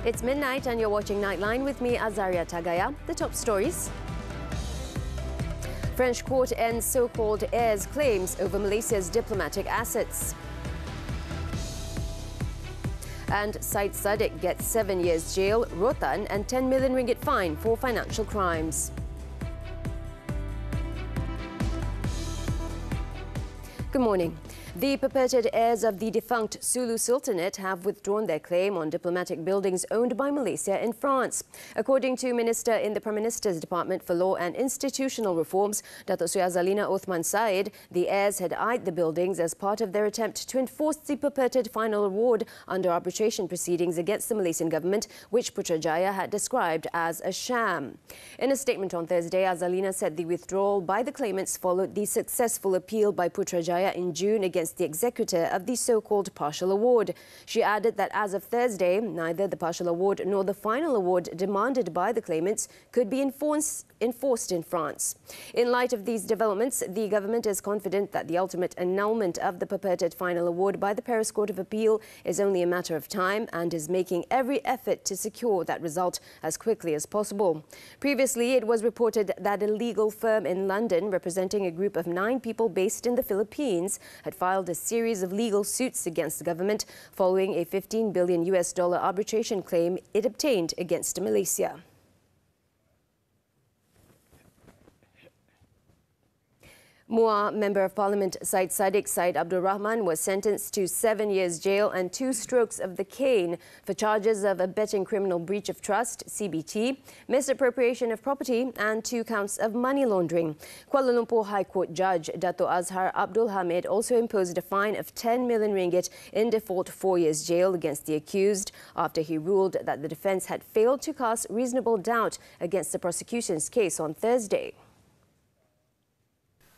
It's midnight and you're watching Nightline with me, Azaria Tagaya. The top stories. French court ends so-called heirs' claims over Malaysia's diplomatic assets. And Sadik gets 7 years jail, rotan and 10 million ringgit fine for financial crimes. Good morning. The purported heirs of the defunct Sulu Sultanate have withdrawn their claim on diplomatic buildings owned by Malaysia in France. According to Minister in the Prime Minister's Department for Law and Institutional Reforms, Datuk Sri Azalina Othman Said, the heirs had eyed the buildings as part of their attempt to enforce the purported final award under arbitration proceedings against the Malaysian government, which Putrajaya had described as a sham. In a statement on Thursday, Azalina said the withdrawal by the claimants followed the successful appeal by Putrajaya in June against the executor of the so-called partial award. She added that as of Thursday, neither the partial award nor the final award demanded by the claimants could be enforced in France. In light of these developments, the government is confident that the ultimate annulment of the purported final award by the Paris Court of Appeal is only a matter of time and is making every effort to secure that result as quickly as possible. Previously, it was reported that a legal firm in London representing a group of 9 people based in the Philippines had filed a series of legal suits against the government following a $15 billion arbitration claim it obtained against Malaysia. Muda Member of Parliament Sadik Said Abdul Rahman was sentenced to 7 years jail and 2 strokes of the cane for charges of abetting criminal breach of trust, CBT, misappropriation of property and 2 counts of money laundering. Kuala Lumpur High Court Judge Dato' Azhar Abdul Hamid also imposed a fine of 10 million ringgit in default 4 years jail against the accused after he ruled that the defence had failed to cast reasonable doubt against the prosecution's case on Thursday.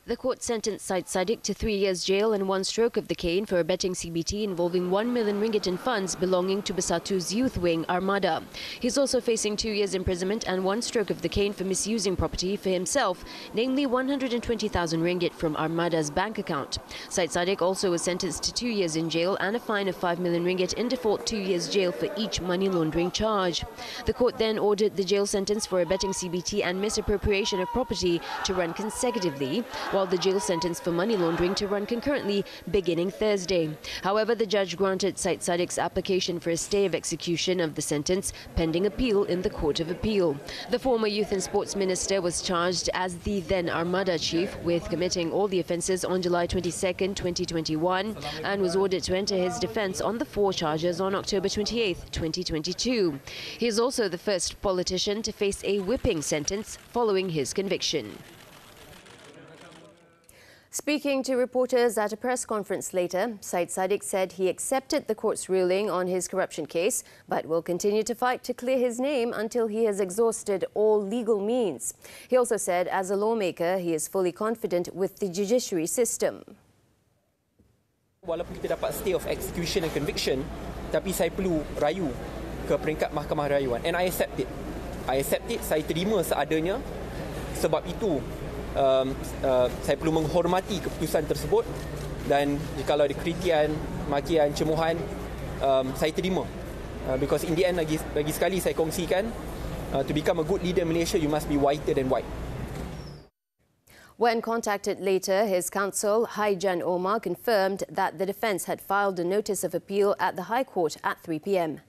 The court sentenced Sadik to 3 years jail and 1 stroke of the cane for abetting CBT involving 1 million ringgit in funds belonging to Bersatu's youth wing, Armada. He's also facing 2 years imprisonment and 1 stroke of the cane for misusing property for himself, namely 120,000 ringgit from Armada's bank account. Sadik also was sentenced to 2 years in jail and a fine of 5 million ringgit in default 2 years jail for each money laundering charge. The court then ordered the jail sentence for abetting CBT and misappropriation of property to run consecutively, while the jail sentence for money laundering to run concurrently beginning Thursday. However, the judge granted Sadik's application for a stay of execution of the sentence pending appeal in the Court of Appeal. The former Youth and Sports Minister was charged as the then Armada chief with committing all the offences on July 22, 2021 and was ordered to enter his defence on the 4 charges on October 28, 2022. He is also the first politician to face a whipping sentence following his conviction. Speaking to reporters at a press conference later, Sadik said he accepted the court's ruling on his corruption case, but will continue to fight to clear his name until he has exhausted all legal means. He also said, as a lawmaker, he is fully confident with the judiciary system. Walaupun kita dapat stay of execution and conviction, tapi saya perlu rayu ke peringkat mahkamah rayuan. And I accept it. Saya terima seadanya. Sebab itu, saya perlu menghormati keputusan tersebut dan jikalau ada kritikan, makian, cemuhan, saya terima. Because in the end, lagi sekali saya kongsikan, to become a good leader in Malaysia, you must be whiter than white. When contacted later, his counsel, Haijan Omar, confirmed that the defence had filed a notice of appeal at the High Court at 3 p.m.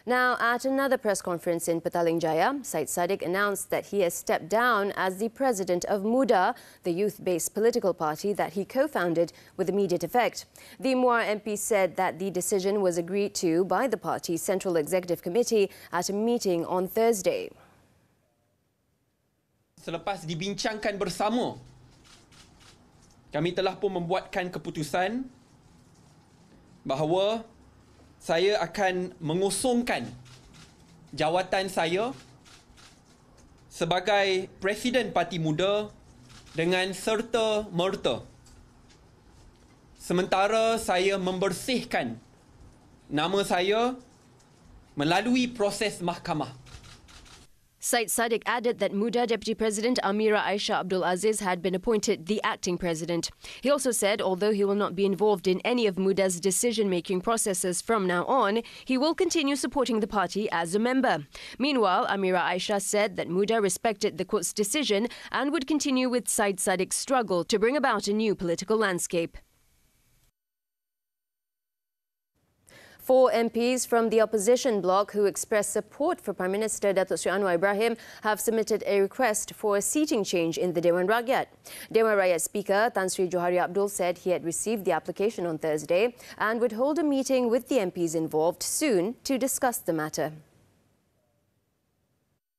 Now, at another press conference in Petaling Jaya, Sadik announced that he has stepped down as the president of Muda, the youth-based political party that he co-founded with immediate effect. The Muda MP said that the decision was agreed to by the party's Central Executive Committee at a meeting on Thursday. Selepas dibincangkan bersama, kami telah pun membuatkan keputusan bahawa saya akan mengosongkan jawatan saya sebagai Presiden Parti Muda dengan serta-merta. Sementara saya membersihkan nama saya melalui proses mahkamah. Sadik added that Muda Deputy President Amira Aisha Abdul Aziz had been appointed the acting president. He also said although he will not be involved in any of Muda's decision-making processes from now on, he will continue supporting the party as a member. Meanwhile, Amira Aisha said that Muda respected the court's decision and would continue with Sadik's struggle to bring about a new political landscape. 4 MPs from the opposition bloc who expressed support for Prime Minister Datuk Seri Anwar Ibrahim have submitted a request for a seating change in the Dewan Rakyat. Dewan Rakyat Speaker Tan Sri Johari Abdul said he had received the application on Thursday and would hold a meeting with the MPs involved soon to discuss the matter.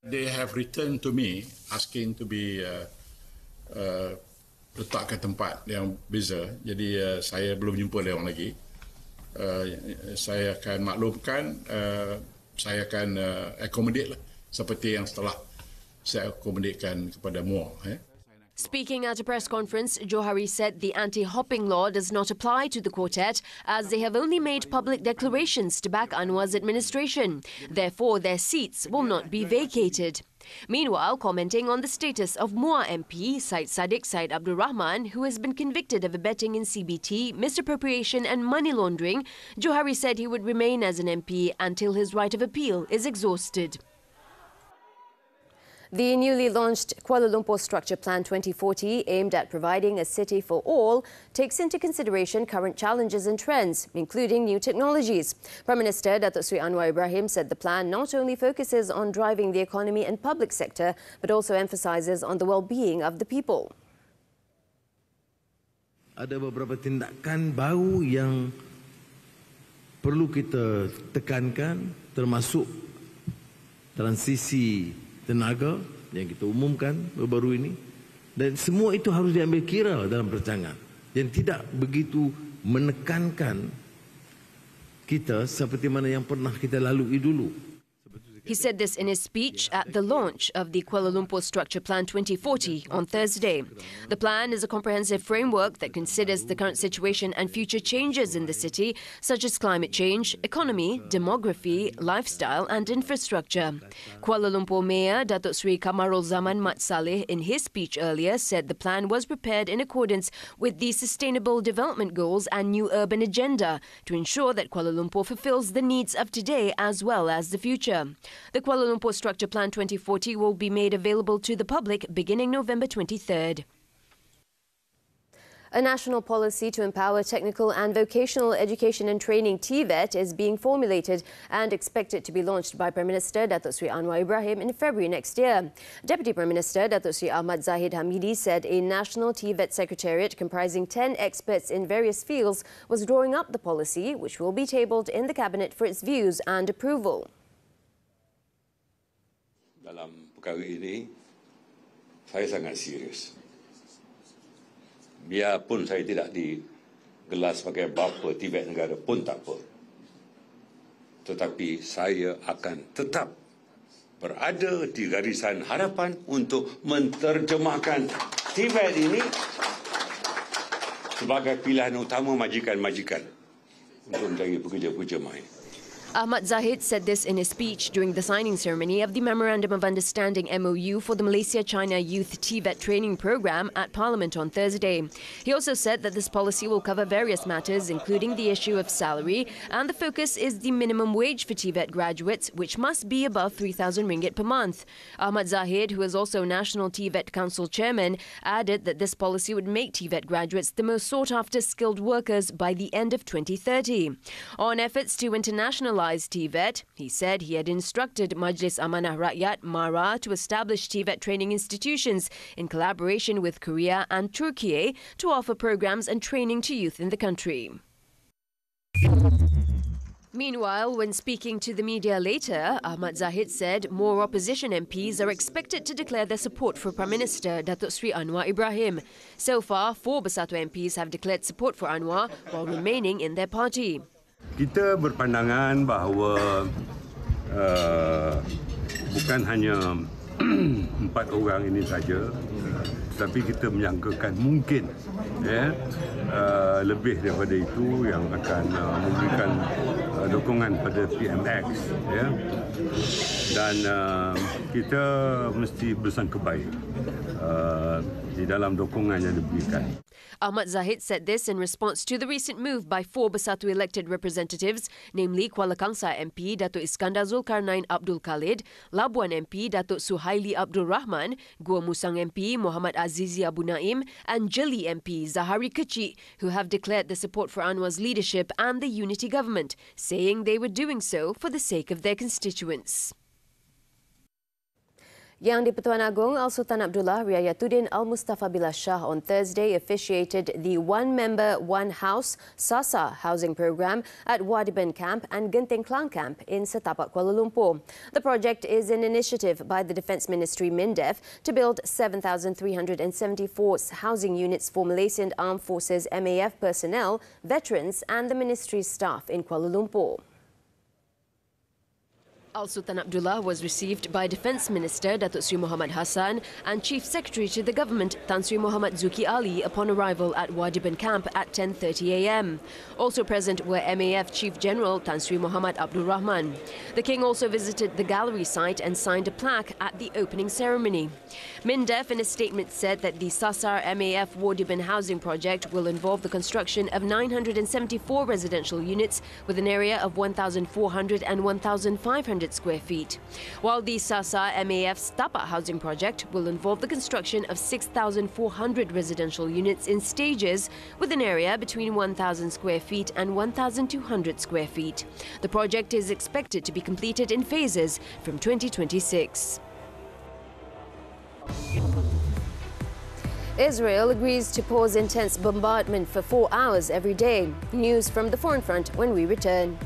They have written to me asking to be letak ke tempat yang beza. Jadi saya belum jumpa dia orang lagi. Saya akan maklumkan, saya akan accommodate lah, seperti yang setelah saya accommodatekan kepada Muar. Speaking at a press conference, Johari said the anti-hopping law does not apply to the quartet as they have only made public declarations to back Anwar's administration. Therefore, their seats will not be vacated. Meanwhile, commenting on the status of Muar MP Sadik Syed Abdul Rahman, who has been convicted of abetting in CBT, misappropriation and money laundering, Johari said he would remain as an MP until his right of appeal is exhausted. The newly launched Kuala Lumpur Structure Plan 2040, aimed at providing a city for all, takes into consideration current challenges and trends, including new technologies. Prime Minister Datuk Seri Anwar Ibrahim said the plan not only focuses on driving the economy and public sector, but also emphasises on the well-being of the people. Ada beberapa tindakan baru yang perlu kita tekankan, termasuk transisi tenaga yang kita umumkan baru-baru ini, dan semua itu harus diambil kira dalam perancangan dan tidak begitu menekankan kita seperti mana yang pernah kita lalui dulu. He said this in his speech at the launch of the Kuala Lumpur Structure Plan 2040 on Thursday. The plan is a comprehensive framework that considers the current situation and future changes in the city, such as climate change, economy, demography, lifestyle and infrastructure. Kuala Lumpur Mayor Datuk Seri Kamarul Zaman Mat Saleh, in his speech earlier, said the plan was prepared in accordance with the Sustainable Development Goals and New Urban Agenda to ensure that Kuala Lumpur fulfills the needs of today as well as the future. The Kuala Lumpur Structure Plan 2040 will be made available to the public beginning November 23rd. A national policy to empower technical and vocational education and training TVET is being formulated and expected to be launched by Prime Minister Datuk Seri Anwar Ibrahim in February next year. Deputy Prime Minister Datuk Seri Ahmad Zahid Hamidi said a national TVET secretariat comprising 10 experts in various fields was drawing up the policy, which will be tabled in the Cabinet for its views and approval. Dalam perkara ini, saya sangat serius. Biarpun saya tidak digelar sebagai bapa TVET negara pun tak apa. Tetapi saya akan tetap berada di garisan hadapan untuk menterjemahkan TVET ini sebagai pilihan utama majikan-majikan untuk mencari pekerja-pekerja mahir. Ahmad Zahid said this in his speech during the signing ceremony of the Memorandum of Understanding MOU for the Malaysia-China Youth TVET Training Program at Parliament on Thursday. He also said that this policy will cover various matters, including the issue of salary, and the focus is the minimum wage for TVET graduates, which must be above 3,000 ringgit per month. Ahmad Zahid, who is also National TVET Council Chairman, added that this policy would make TVET graduates the most sought-after skilled workers by the end of 2030. On efforts to internationalize TVET, he said he had instructed Majlis Amanah Rakyat (MARA) to establish TVET training institutions in collaboration with Korea and Turkey to offer programs and training to youth in the country. Meanwhile, when speaking to the media later, Ahmad Zahid said more opposition MPs are expected to declare their support for Prime Minister Datuk Seri Anwar Ibrahim. So far, 4 Bersatu MPs have declared support for Anwar while remaining in their party. Kita berpandangan bahawa bukan hanya 4 orang ini saja, tetapi kita menyangkakan mungkin lebih daripada itu yang akan memberikan dukungan pada PMX, ya, dan kita mesti bersangka baik di dalam dukungan yang diberikan. Ahmad Zahid said this in response to the recent move by 4 Bersatu elected representatives, namely Kuala Kangsar MP Datuk Iskandar Zulkarnain Abdul Khalid, Labuan MP Datuk Suhaili Abdul Rahman, Gua Musang MP Muhammad Azizi Abu Naim and Jeli MP Zahari Kecik, who have declared the support for Anwar's leadership and the unity government, saying they were doing so for the sake of their constituents. Yang di-Pertuan Agong Al-Sultan Abdullah Riayatuddin Al-Mustafa Billah Shah on Thursday officiated the One Member, One House Sasa housing program at Wadiban Camp and Genting Klang Camp in Setapak, Kuala Lumpur. The project is an initiative by the Defence Ministry MINDEF to build 7,374 housing units for Malaysian Armed Forces MAF personnel, veterans and the ministry's staff in Kuala Lumpur. Al-Sultan Abdullah was received by Defence Minister Datuk Sri Muhammad Hassan and Chief Secretary to the Government Tan Sri Muhammad Zuki Ali upon arrival at Wadiban Camp at 10:30 a.m. Also present were MAF Chief General Tan Sri Muhammad Abdul Rahman. The King also visited the gallery site and signed a plaque at the opening ceremony. MINDEF in a statement said that the Sasar MAF Wadiban housing project will involve the construction of 974 residential units with an area of 1,400 and 1,500 square feet, while the Sasa MAF Stapa housing project will involve the construction of 6,400 residential units in stages with an area between 1,000 square feet and 1,200 square feet. The project is expected to be completed in phases from 2026. Israel agrees to pause intense bombardment for 4 hours every day. News from the foreign front when we return.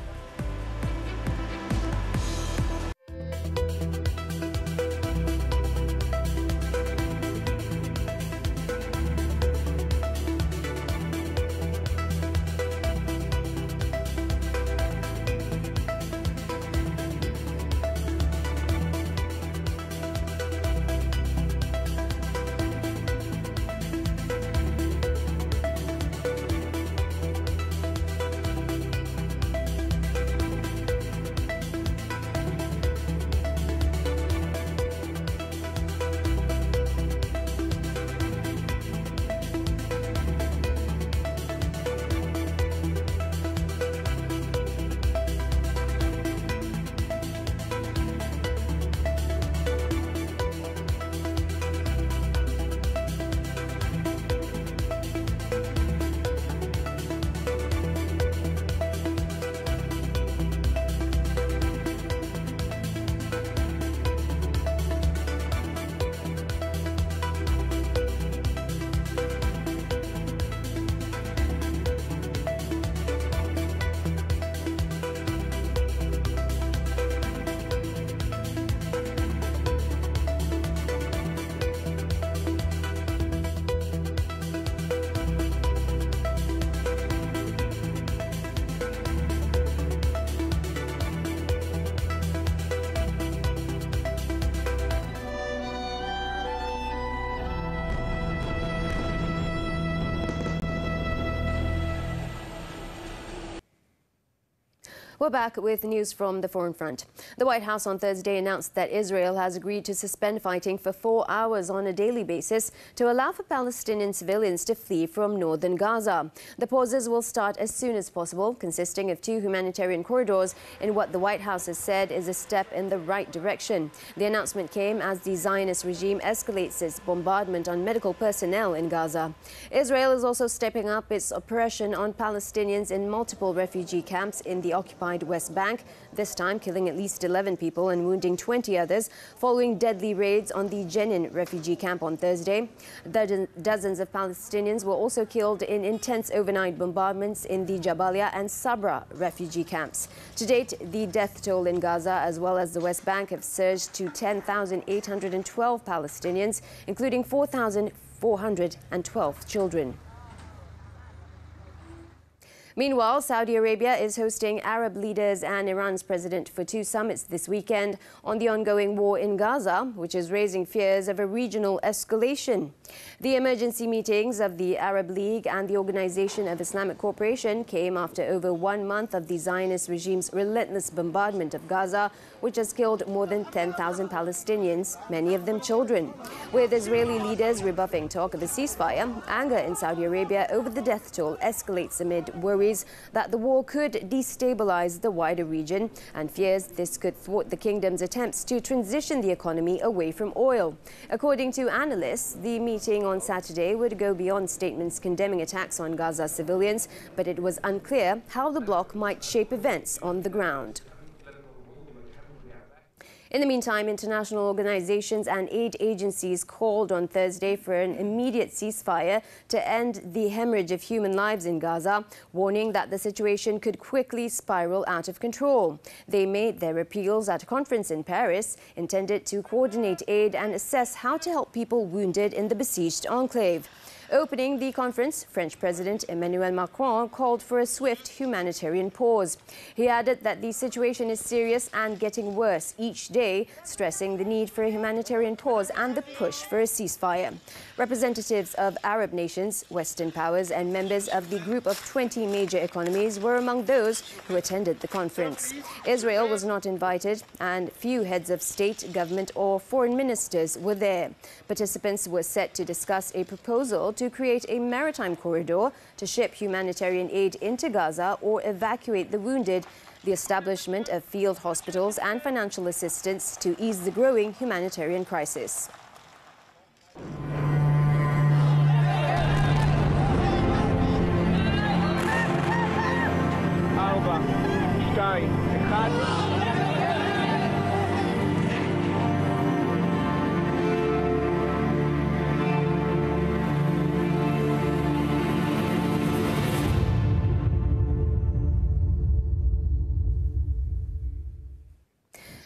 We're back with news from the foreign front. The White House on Thursday announced that Israel has agreed to suspend fighting for 4 hours on a daily basis to allow for Palestinian civilians to flee from northern Gaza. The pauses will start as soon as possible, consisting of 2 humanitarian corridors in what the White House has said is a step in the right direction. The announcement came as the Zionist regime escalates its bombardment on medical personnel in Gaza. Israel is also stepping up its oppression on Palestinians in multiple refugee camps in the occupied West Bank, this time killing at least 11 people and wounding 20 others following deadly raids on the Jenin refugee camp on Thursday. Dozens of Palestinians were also killed in intense overnight bombardments in the Jabalia and Sabra refugee camps. To date, the death toll in Gaza as well as the West Bank have surged to 10,812 Palestinians, including 4,412 children. Meanwhile, Saudi Arabia is hosting Arab leaders and Iran's president for two summits this weekend on the ongoing war in Gaza, which is raising fears of a regional escalation. The emergency meetings of the Arab League and the Organization of Islamic Cooperation came after over 1 month of the Zionist regime's relentless bombardment of Gaza, which has killed more than 10,000 Palestinians, many of them children. With Israeli leaders rebuffing talk of a ceasefire, anger in Saudi Arabia over the death toll escalates amid worries that the war could destabilize the wider region and fears this could thwart the kingdom's attempts to transition the economy away from oil. According to analysts, the meeting on Saturday would go beyond statements condemning attacks on Gaza civilians, but it was unclear how the bloc might shape events on the ground. In the meantime, international organizations and aid agencies called on Thursday for an immediate ceasefire to end the hemorrhage of human lives in Gaza, warning that the situation could quickly spiral out of control. They made their appeals at a conference in Paris intended to coordinate aid and assess how to help people wounded in the besieged enclave. Opening the conference, French President Emmanuel Macron called for a swift humanitarian pause. He added that the situation is serious and getting worse each day, stressing the need for a humanitarian pause and the push for a ceasefire. Representatives of Arab nations, Western powers and members of the group of 20 major economies were among those who attended the conference. Israel was not invited and few heads of state, government or foreign ministers were there. Participants were set to discuss a proposal to create a maritime corridor to ship humanitarian aid into Gaza or evacuate the wounded, the establishment of field hospitals and financial assistance to ease the growing humanitarian crisis.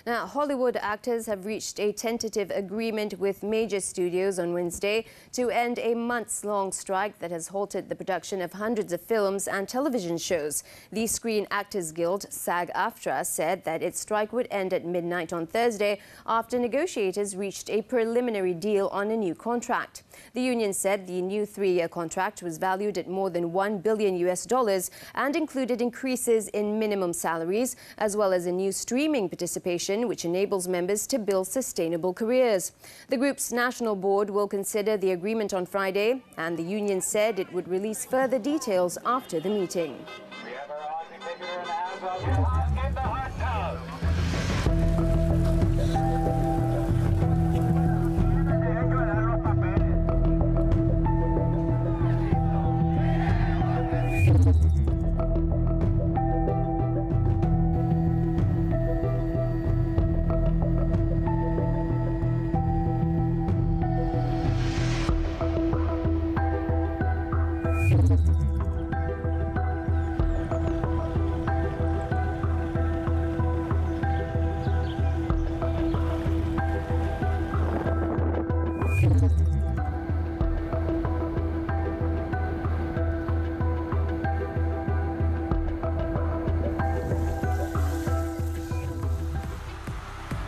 Now, Hollywood actors have reached a tentative agreement with major studios on Wednesday to end a months-long strike that has halted the production of hundreds of films and television shows. The Screen Actors Guild, SAG-AFTRA, said that its strike would end at midnight on Thursday after negotiators reached a preliminary deal on a new contract. The union said the new 3-year contract was valued at more than $1 billion and included increases in minimum salaries, as well as a new streaming participation which enables members to build sustainable careers. The group's national board will consider the agreement on Friday, and the union said it would release further details after the meeting.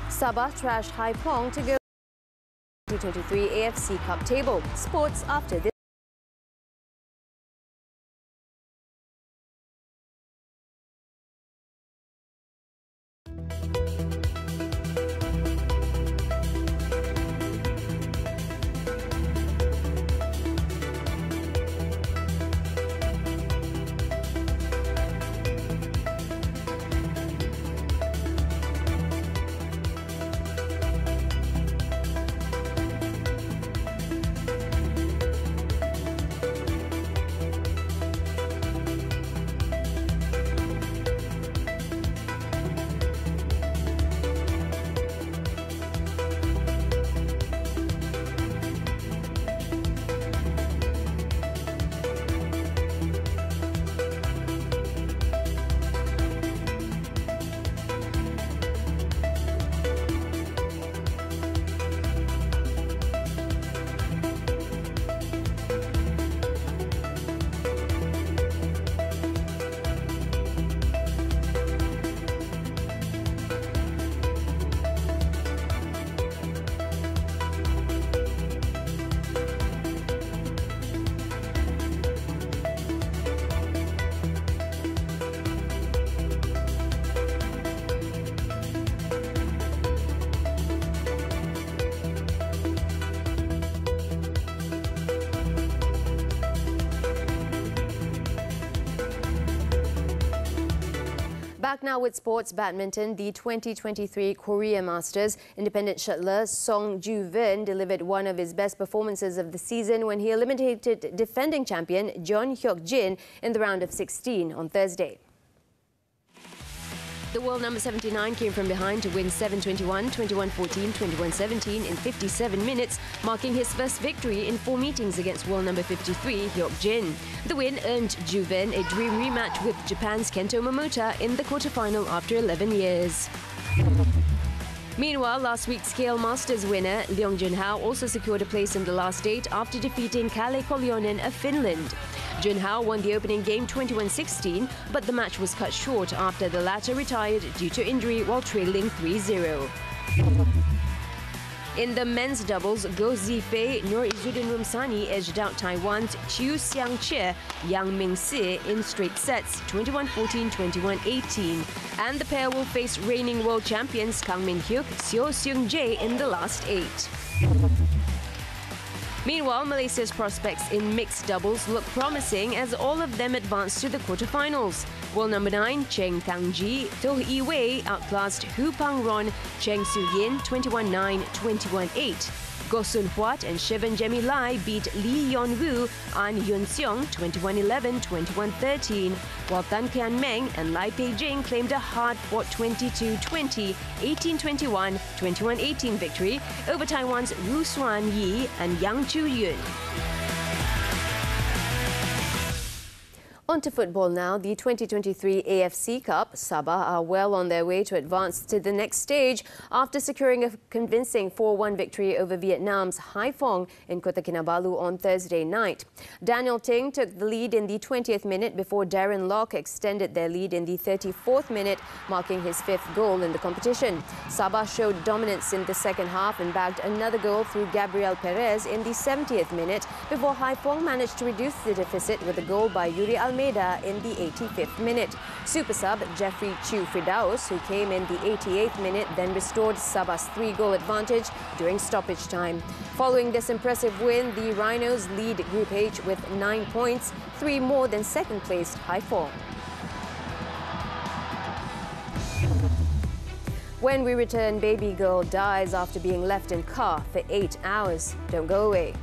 Saba trashed Haiphong to go to 2023 AFC Cup table. Sports after this. Back now with sports badminton, the 2023 Korea Masters. Independent shuttler Song Ju-Vin delivered one of his best performances of the season when he eliminated defending champion Jeon Hyuk-jin in the round of 16 on Thursday. The world number 79 came from behind to win 7-21, 21-14, 21-17 in 57 minutes, marking his first victory in 4 meetings against world number 53 Hyuk-jin. The win earned Ju-Vin a dream rematch with Japan's Kento Momota in the quarterfinal after 11 years. Meanwhile, last week's Scale Masters winner Leong Junhao also secured a place in the last 8 after defeating Kalle Koljonen of Finland. Junhao won the opening game 21-16, but the match was cut short after the latter retired due to injury while trailing 3-0. In the men's doubles, Goh Zifei Nur Izzuddin Rumsani edged out Taiwan's Chiu Xiang-che Yang Ming-si in straight sets 21-14, 21-18. And the pair will face reigning world champions Kang Min-hyuk, Seo Seung-jae in the last 8. Meanwhile, Malaysia's prospects in mixed doubles look promising as all of them advanced to the quarterfinals. World number 9, Cheng Kang-ji, Toh Yi-wei outclassed Hu Pang-ron, Cheng Su-yin 21-9, 21-8. Goh Sun-hwat and Shivan Jemilai beat Lee Yeon-woo and Yun Seong 21-11, 21-13, while Tan Kian-meng and Lai Pei-jing claimed a hard-fought 22-20, 18-21, 21-18 victory over Taiwan's Wu Suan-yi and Yang Chu-yun. On to football now. The 2023 AFC Cup, Saba are well on their way to advance to the next stage after securing a convincing 4-1 victory over Vietnam's Haiphong in Kota Kinabalu on Thursday night. Daniel Ting took the lead in the 20th minute before Darren Lock extended their lead in the 34th minute, marking his 5th goal in the competition. Saba showed dominance in the second half and bagged another goal through Gabriel Perez in the 70th minute before Haiphong managed to reduce the deficit with a goal by Yuri Almeida in the 85th minute. Super sub Jeffrey Chu Fridaus, who came in the 88th minute, then restored Saba's 3-goal advantage during stoppage time. Following this impressive win, the Rhinos lead Group H with 9 points, 3 more than second-placed Haiphong. When we return, baby girl dies after being left in car for 8 hours. Don't go away.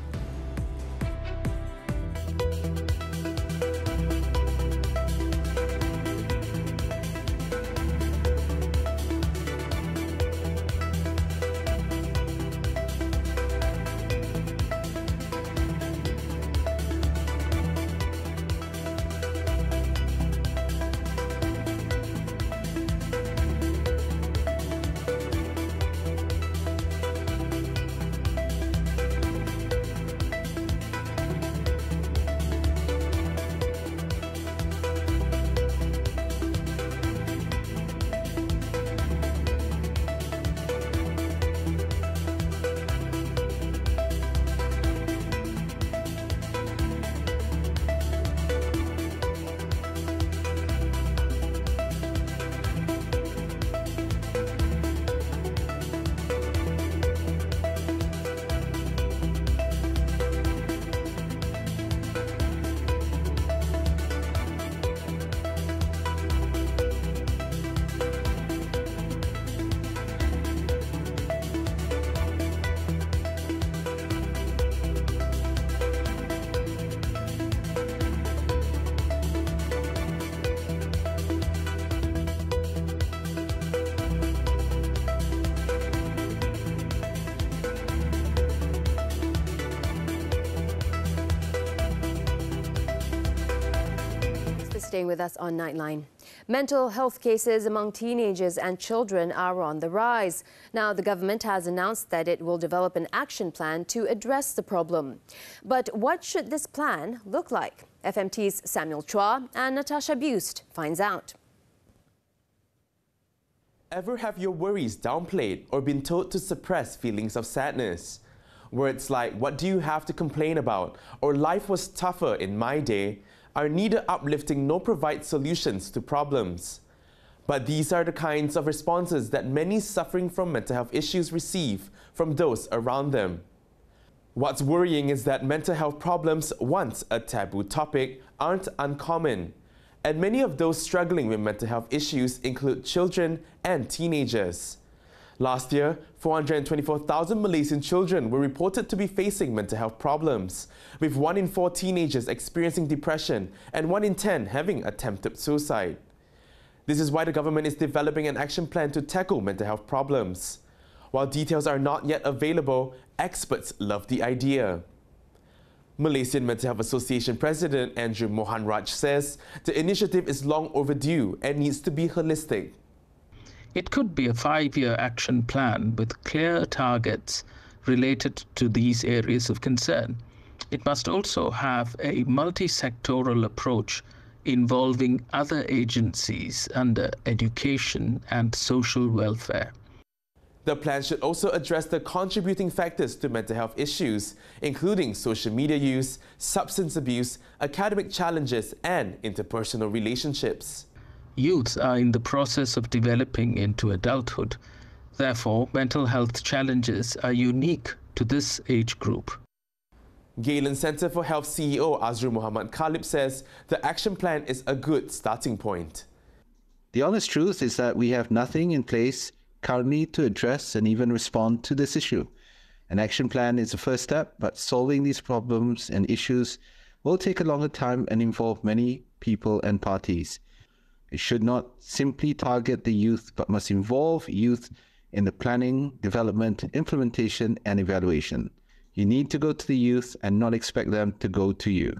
Staying with us on Nightline. Mental health cases among teenagers and children are on the rise. Now, the government has announced that it will develop an action plan to address the problem. But what should this plan look like? FMT's Samuel Chua and Natasha Bust finds out. Ever have your worries downplayed or been told to suppress feelings of sadness? Words like, "What do you have to complain about?" or "Life was tougher in my day" are neither uplifting nor provide solutions to problems. But these are the kinds of responses that many suffering from mental health issues receive from those around them. What's worrying is that mental health problems, once a taboo topic, aren't uncommon. and many of those struggling with mental health issues include children and teenagers. Last year, 424,000 Malaysian children were reported to be facing mental health problems, with 1 in 4 teenagers experiencing depression and 1 in 10 having attempted suicide. This is why the government is developing an action plan to tackle mental health problems. While details are not yet available, experts love the idea. Malaysian Mental Health Association President Andrew Mohan Raj says the initiative is long overdue and needs to be holistic. It could be a 5-year action plan with clear targets related to these areas of concern. It must also have a multi-sectoral approach involving other agencies under education and social welfare. The plan should also address the contributing factors to mental health issues, including social media use, substance abuse, academic challenges, and interpersonal relationships. Youths are in the process of developing into adulthood. Therefore, mental health challenges are unique to this age group. Galen Centre for Health CEO Azrul Muhammad Khalib says the action plan is a good starting point. The honest truth is that we have nothing in place currently to address and even respond to this issue. An action plan is the first step, but solving these problems and issues will take a longer time and involve many people and parties. It should not simply target the youth, but must involve youth in the planning, development, implementation, and evaluation. You need to go to the youth and not expect them to go to you.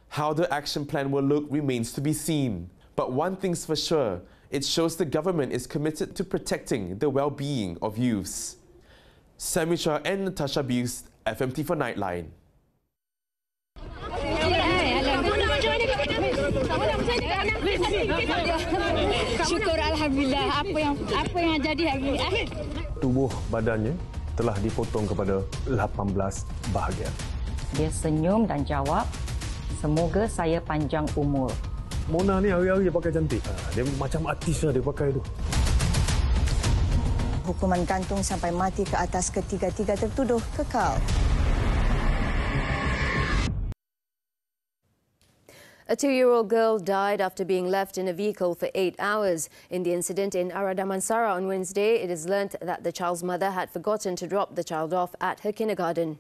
How the action plan will look remains to be seen. But one thing's for sure, it shows the government is committed to protecting the well-being of youths. Sammy Chua and Natasha Buse, FMT for Nightline. Syukur Alhamdulillah apa yang jadi hari ini. Tubuh badannya telah dipotong kepada 18 bahagian. Dia senyum dan jawab, semoga saya panjang umur. Mona ni hari-hari dia pakai cantik. Dia macam artis lah dia pakai tu. Hukuman gantung sampai mati ke atas ketiga-tiga tertuduh kekal. A 2-year-old girl died after being left in a vehicle for 8 hours. In the incident in Aradamansara on Wednesday, it is learnt that the child's mother had forgotten to drop the child off at her kindergarten.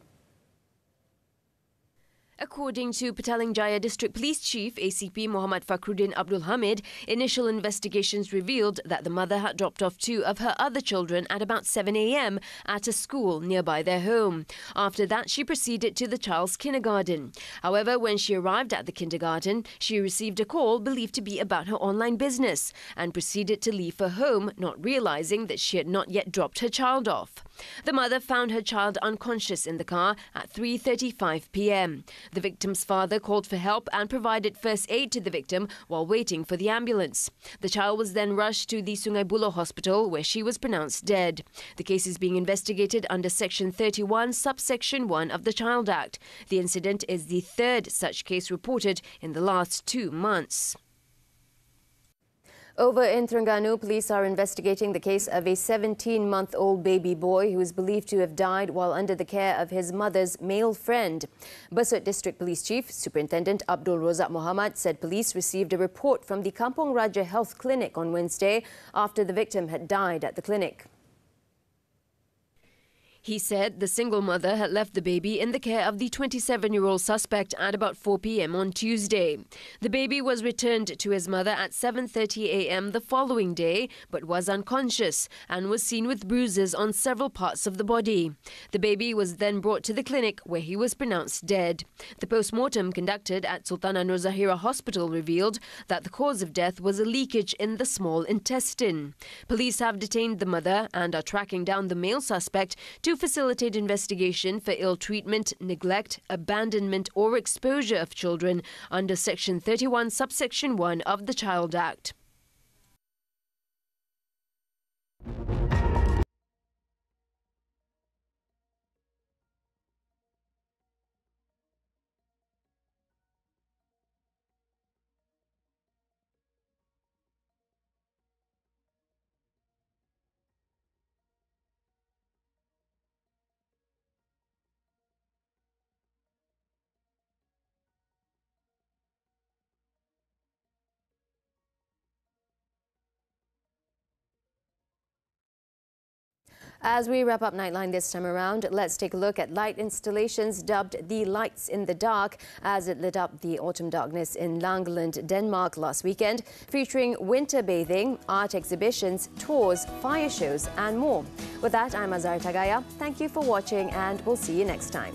According to Petaling Jaya District Police Chief ACP Muhammad Fakhruddin Abdul Hamid, initial investigations revealed that the mother had dropped off 2 of her other children at about 7 a.m. at a school nearby their home. After that, she proceeded to the child's kindergarten. However, when she arrived at the kindergarten, she received a call believed to be about her online business and proceeded to leave for home, not realizing that she had not yet dropped her child off. The mother found her child unconscious in the car at 3:35 p.m. The victim's father called for help and provided first aid to the victim while waiting for the ambulance. The child was then rushed to the Sungai Buloh Hospital where she was pronounced dead. The case is being investigated under Section 31, Subsection 1 of the Child Act. The incident is the 3rd such case reported in the last 2 months. Over in Terengganu, police are investigating the case of a 17-month-old baby boy who is believed to have died while under the care of his mother's male friend. Besut District Police Chief Superintendent Abdul Razak Mohamad said police received a report from the Kampong Raja Health Clinic on Wednesday after the victim had died at the clinic. He said the single mother had left the baby in the care of the 27-year-old suspect at about 4 p.m. on Tuesday. The baby was returned to his mother at 7:30 a.m. the following day, but was unconscious and was seen with bruises on several parts of the body. The baby was then brought to the clinic where he was pronounced dead. The post-mortem conducted at Sultanah Nur Zahira Hospital revealed that the cause of death was a leakage in the small intestine. Police have detained the mother and are tracking down the male suspect to facilitate investigation for ill treatment, neglect, abandonment or exposure of children under Section 31, Subsection 1 of the Child Act. As we wrap up Nightline this time around, let's take a look at light installations dubbed the Lights in the Dark as it lit up the autumn darkness in Langeland, Denmark last weekend, featuring winter bathing, art exhibitions, tours, fire shows and more. With that, I'm Azaria Tagaya. Thank you for watching and we'll see you next time.